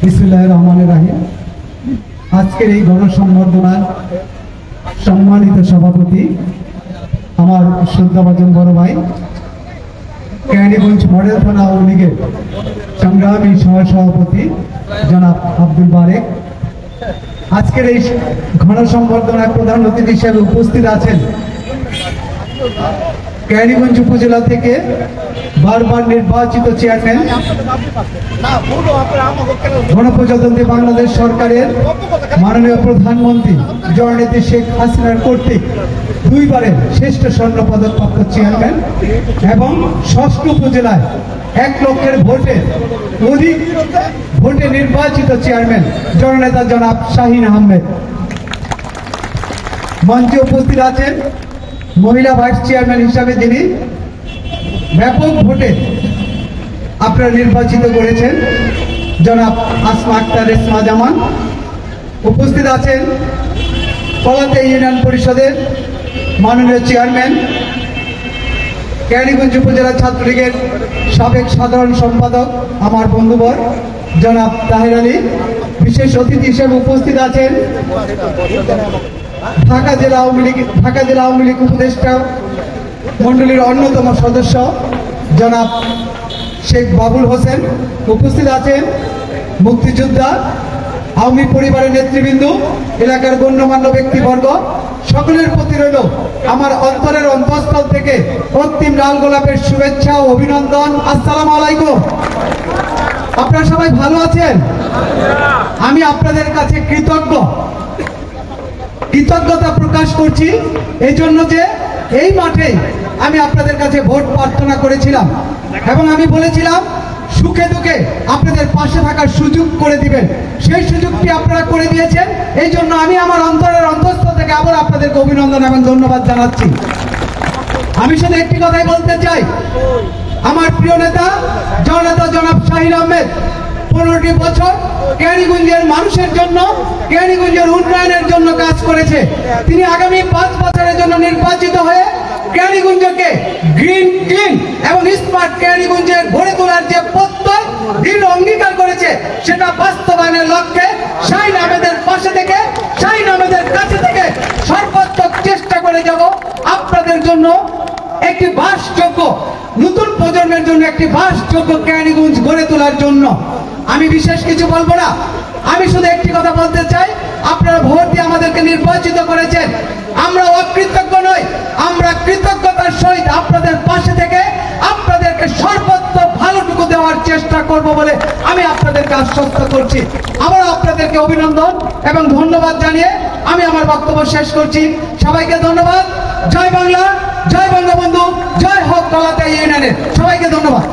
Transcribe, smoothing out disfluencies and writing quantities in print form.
বিসমিল্লাহির রহমানির রহিম। আজকের এই গণসংবর্ধনার সম্মানিত সভাপতি আমার শ্রদ্ধাভাজন বড় ভাই, কেরানীগঞ্জ মডেল থানা আওয়ামী লীগের সংগ্রামী সহসভাপতি জনাব আব্দুল বারেক। আজকের এই গণসংবর্ধনায় প্রধান অতিথি হিসেবে উপস্থিত আছেন কেরানীগঞ্জ উপজেলা থেকে বারবার নির্বাচিত চেয়ারম্যান, গণপ্রজাতন্ত্রী বাংলাদেশ সরকারের মাননীয় প্রধানমন্ত্রী জননেত্রী শেখ হাসিনার কর্তৃক দুইবারের শ্রেষ্ঠ স্বর্ণপদক প্রাপ্ত চেয়ারম্যান এবং ষষ্ঠ উপজেলায় 1 লক্ষের অধিক ভোটে নির্বাচিত চেয়ারম্যান জননেতা জনাব শাহিন আহমেদ। মঞ্চে উপস্থিত আছেন মহিলা ভাইস চেয়ারম্যান হিসাবে যিনি ব্যাপক ভোটে আপনারা নির্বাচিত করেছেন জনাব আসমা আক্তার রেশমা জামান। উপস্থিত আছেন পলাতে ইউনিয়ন পরিষদের মাননীয় চেয়ারম্যান, কেরানীগঞ্জ উপজেলা ছাত্রলীগের সাবেক সাধারণ সম্পাদক আমার বন্ধুবর জনাব তাহের আলী। বিশেষ অতিথি হিসেবে উপস্থিত আছেন ঢাকা জেলা আওয়ামী লীগ উপদেষ্টা মন্ডলীর অন্যতম সদস্য জনাব শেখ বাবুল হোসেন। উপস্থিত আছেন মুক্তিযোদ্ধা, আওয়ামী পরিবারের নেতৃবৃন্দ, এলাকার গণ্যমান্য ব্যক্তিবর্গ। সকলের প্রতি রইল আমার অন্তরের অন্তঃস্থল থেকে অন্তিম লাল গোলাপের শুভেচ্ছা ও অভিনন্দন। আসসালামু আলাইকুম। আপনারা সবাই ভালো আছেন? আমি আপনাদের কাছে কৃতজ্ঞতা প্রকাশ করছি এই জন্য যে এই মাঠে আমি আপনাদের কাছে ভোট প্রার্থনা করেছিলাম এবং আমি বলেছিলাম সুখে দুঃখে আপনাদের পাশে থাকার সুযোগ করে দিবেন। সেই সুযোগটি আপনারা করে দিয়েছেন। এই জন্য আমি আমার অন্তরের অন্তঃস্থল থেকে আবার আপনাদেরকে অভিনন্দন এবং ধন্যবাদ জানাচ্ছি। আমি শুধু একটি কথাই বলতে চাই, আমার প্রিয় নেতা জননেতা জনাব শাহিন আহমেদ 15টি বছর কেরানীগঞ্জের মানুষের জন্য, কেরানীগঞ্জের উন্নয়নের জন্য কাজ করেছে। তিনি আগামী 5 বছরের জন্য নির্বাচিত হয়ে কেরানীগঞ্জকে গ্রিন, ক্লিন এবং স্মার্ট কেরানীগঞ্জের গড়ে তোলার যে প্রত্যয় দৃঢ় অঙ্গীকার করেছে সেটা বাস্তবায়নের লক্ষ্যে শাহিন আহমেদের পাশে থেকে, শাহিন আহমেদের কাছে থেকে সর্বাত্মক চেষ্টা করে যাব আপনাদের জন্য একটি বাসযোগ্য, নতুন প্রজন্মের জন্য একটি বাসযোগ্য কেরানীগঞ্জ গড়ে তোলার জন্য। আমি বিশেষ কিছু বলবো না, আমি শুধু একটি কথা বলতে চাই, আপনারা ভোট দিয়ে আমাদেরকে নির্বাচিত করেছেন। আমরা অকৃতজ্ঞ নই, আমরা কৃতজ্ঞতার সহিত আপনাদের পাশে থেকে আপনাদেরকে সর্বোচ্চ ভালোটুকু দেওয়ার চেষ্টা করব বলে আমি আপনাদেরকে আশ্বস্ত করছি। আবার আপনাদেরকে অভিনন্দন এবং ধন্যবাদ জানিয়ে আমি আমার বক্তব্য শেষ করছি। সবাইকে ধন্যবাদ। জয় বাংলা, জয় বঙ্গবন্ধু, জয় হোক পলাতে ইউনিয়নের। সবাইকে ধন্যবাদ।